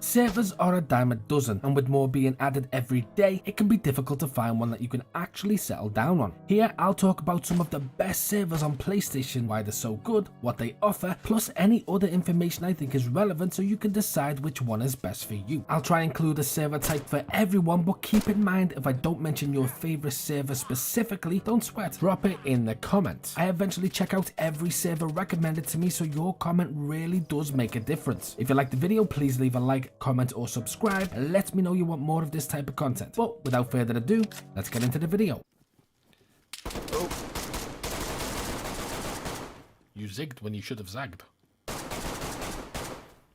Servers are a dime a dozen, and with more being added every day, it can be difficult to find one that you can actually settle down on. Here, I'll talk about some of the best servers on PlayStation, why they're so good, what they offer, plus any other information I think is relevant so you can decide which one is best for you. I'll try and include a server type for everyone, but keep in mind if I don't mention your favorite server specifically, don't sweat, drop it in the comments. I eventually check out every server recommended to me, so your comment really does make a difference. If you like the video, please leave a like, comment or subscribe and let me know you want more of this type of content. But without further ado, let's get into the video. Oh. You zigged when you should have zagged.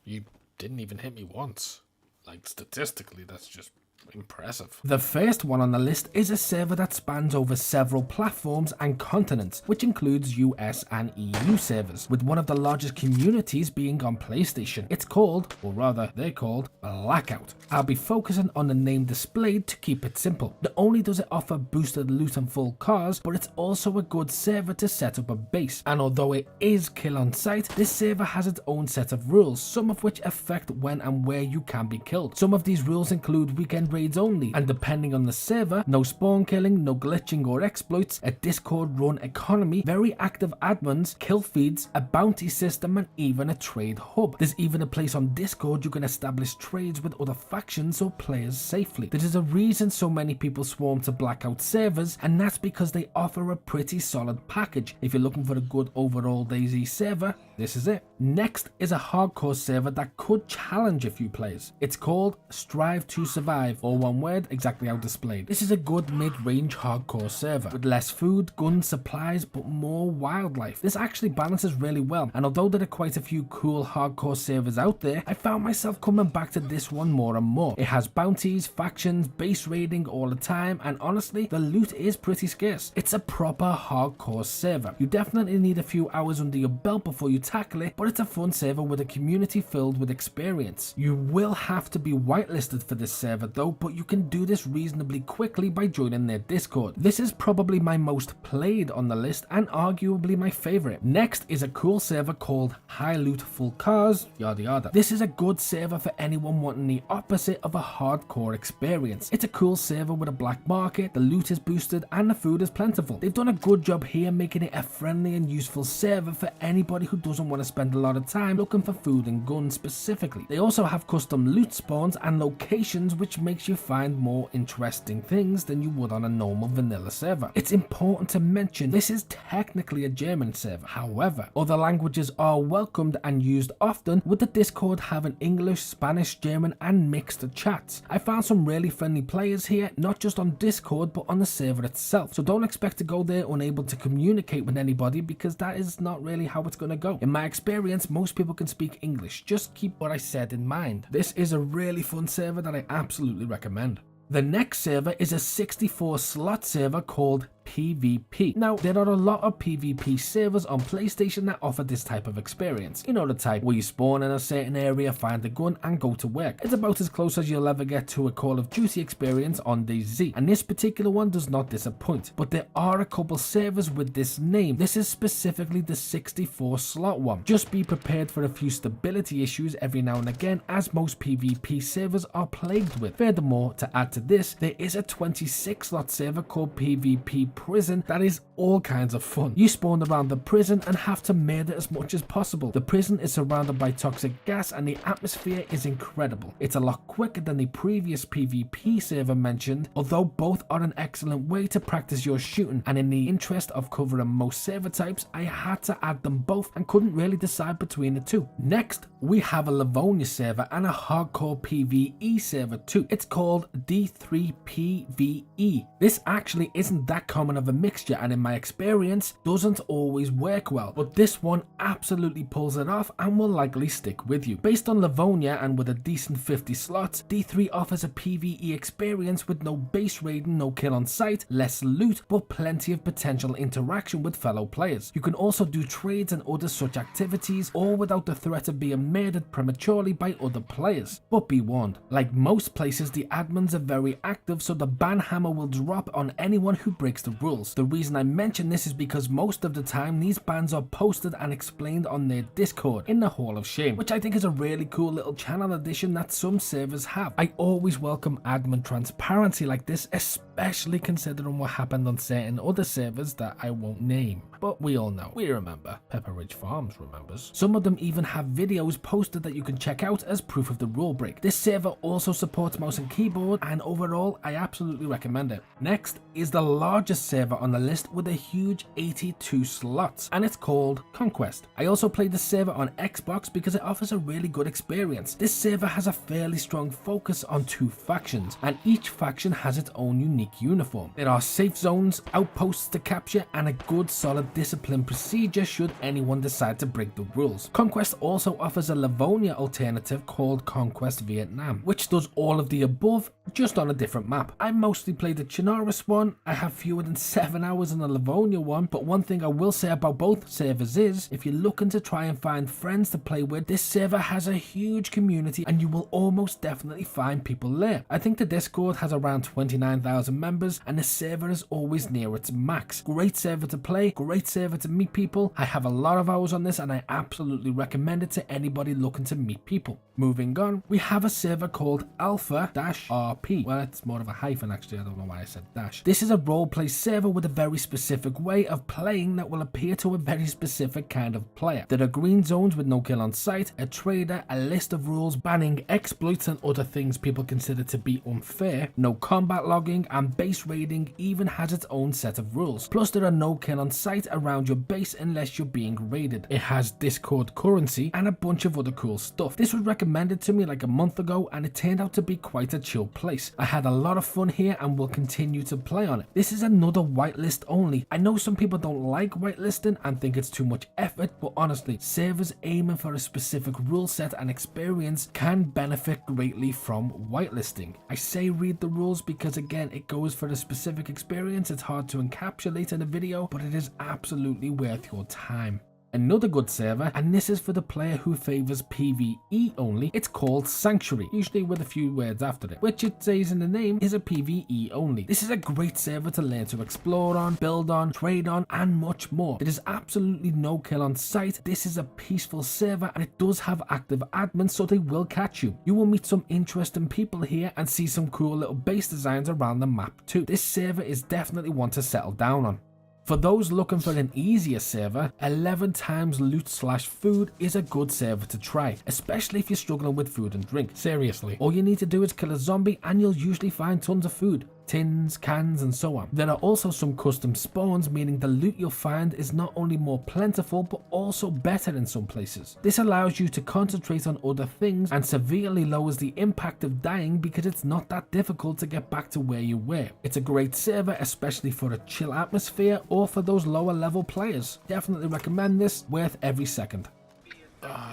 You didn't even hit me once. Like, statistically, that's just impressive. The first one on the list is a server that spans over several platforms and continents, which includes US and EU servers, with one of the largest communities being on PlayStation. It's called, or rather they're called, Blackout. I'll be focusing on the name displayed to keep it simple. Not only does it offer boosted loot and full cars, but it's also a good server to set up a base. And although it is kill on sight, this server has its own set of rules, some of which affect when and where you can be killed. Some of these rules include weekend raids only, and depending on the server, no spawn killing, no glitching or exploits, a Discord run economy, very active admins, kill feeds, a bounty system, and even a trade hub. There's even a place on Discord you can establish trades with other factions or players safely. There is a reason so many people swarm to Blackout servers, and that's because they offer a pretty solid package. If you're looking for a good overall DayZ server, this is it. Next is a hardcore server that could challenge a few players. It's called Strive to Survive, or one word, exactly how displayed. This is a good mid-range hardcore server with less food, guns, supplies, but more wildlife. This actually balances really well, and although there are quite a few cool hardcore servers out there, I found myself coming back to this one more and more. It has bounties, factions, base raiding all the time, and honestly, the loot is pretty scarce. It's a proper hardcore server. You definitely need a few hours under your belt before you tackle it, but it's a fun server with a community filled with experience. You will have to be whitelisted for this server though, but you can do this reasonably quickly by joining their Discord. This is probably my most played on the list and arguably my favorite. Next is a cool server called High Loot Full Cars, yada yada. This is a good server for anyone wanting the opposite of a hardcore experience. It's a cool server with a black market, the loot is boosted and the food is plentiful. They've done a good job here making it a friendly and useful server for anybody who doesn't want to spend a lot of time looking for food and guns specifically. They also have custom loot spawns and locations, which makes you find more interesting things than you would on a normal vanilla server. It's important to mention this is technically a German server. However, other languages are welcomed and used often, with the Discord having English, Spanish, German and mixed chats. I found some really friendly players here, not just on Discord but on the server itself, so don't expect to go there unable to communicate with anybody, because that is not really how it's going to go. In my experience, most people can speak English. Just keep what I said in mind. This is a really fun server that I absolutely recommend. The next server is a 64 slot server called PvP. Now, there are a lot of PvP servers on PlayStation that offer this type of experience. You know the type where you spawn in a certain area, find a gun and go to work. It's about as close as you'll ever get to a Call of Duty experience on DayZ, and this particular one does not disappoint. But there are a couple servers with this name. This is specifically the 64 slot one. Just be prepared for a few stability issues every now and again, as most PvP servers are plagued with. Furthermore, to add to this, there is a 26 slot server called PvP Prison that is all kinds of fun. You spawn around the prison and have to murder as much as possible. The prison is surrounded by toxic gas and the atmosphere is incredible. It's a lot quicker than the previous PvP server mentioned, although both are an excellent way to practice your shooting, and in the interest of covering most server types, I had to add them both and couldn't really decide between the two. Next, we have a Livonia server and a hardcore PvE server too. It's called D3 PVE. This actually isn't that common of a mixture, and in my experience doesn't always work well, but this one absolutely pulls it off and will likely stick with you. Based on Livonia and with a decent 50 slots, D3 offers a PvE experience with no base raiding, no kill on sight, less loot, but plenty of potential interaction with fellow players. You can also do trades and other such activities, all without the threat of being murdered prematurely by other players. But be warned, like most places, the admins are very active, so the ban hammer will drop on anyone who breaks the rules. The reason I mention this is because most of the time these bans are posted and explained on their Discord in the Hall of Shame, which I think is a really cool little channel addition that some servers have. I always welcome admin transparency like this, especially considering what happened on certain other servers that I won't name. But we all know, we remember. Pepper Ridge Farms remembers. Some of them even have videos posted that you can check out as proof of the rule break. This server also supports mouse and keyboard, and overall I absolutely recommend it. Next is the largest server on the list with a huge 82 slots, and it's called Conquest. I also played the server on Xbox because it offers a really good experience. This server has a fairly strong focus on 2 factions, and each faction has its own unique uniform. There are safe zones, outposts to capture, and a good solid discipline procedure should anyone decide to break the rules. Conquest also offers a Livonia alternative called Conquest Vietnam, which does all of the above, just on a different map. I mostly played the Chinaris one. I have fewer than 7 hours in the Livonia one, but one thing I will say about both servers is, if you're looking to try and find friends to play with, this server has a huge community and you will almost definitely find people there. I think the Discord has around 29,000 members and the server is always near its max. Great server to play, great server to meet people. I have a lot of hours on this and I absolutely recommend it to anybody looking to meet people. Moving on, we have a server called Alpha-RP. Well, it's more of a hyphen actually, I don't know why I said dash. This is a roleplay server with a very specific way of playing that will appeal to a very specific kind of player. There are green zones with no kill on sight, a trader, a list of rules banning exploits and other things people consider to be unfair, no combat logging, and base raiding even has its own set of rules. Plus there are no kill on sight around your base unless you're being raided. It has Discord currency and a bunch of other cool stuff. This was recommended to me like a month ago and it turned out to be quite a chill place. I had a lot of fun here and will continue to play on it. This is another whitelist only. I know some people don't like whitelisting and think it's too much effort, but honestly, servers aiming for a specific rule set and experience can benefit greatly from whitelisting. I say read the rules because again, it goes for a specific experience. It's hard to encapsulate in a video, but it is absolutely worth your time. Another good server, and this is for the player who favors PvE only, it's called Sanctuary, usually with a few words after it, which it says in the name is a PvE only. This is a great server to learn to explore on, build on, trade on, and much more. There is absolutely no kill on sight. This is a peaceful server and it does have active admins, so they will catch you. You will meet some interesting people here and see some cool little base designs around the map too. This server is definitely one to settle down on. For those looking for an easier server, 11 times loot / food is a good server to try, especially if you're struggling with food and drink. Seriously, all you need to do is kill a zombie and you'll usually find tons of food. Tins, cans, and so on. There are also some custom spawns, meaning the loot you'll find is not only more plentiful but also better in some places. This allows you to concentrate on other things and severely lowers the impact of dying because it's not that difficult to get back to where you were. It's a great server, especially for a chill atmosphere or for those lower level players. Definitely recommend this, worth every second.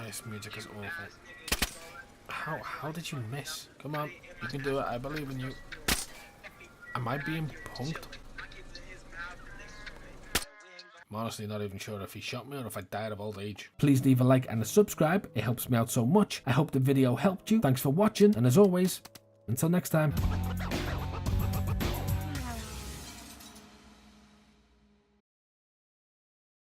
This music is awful. How did you miss? Come on, you can do it, I believe in you. Am I being punked? I'm honestly not even sure if he shot me or if I died of old age. Please leave a like and a subscribe, it helps me out so much. I hope the video helped you. Thanks for watching, and as always, until next time.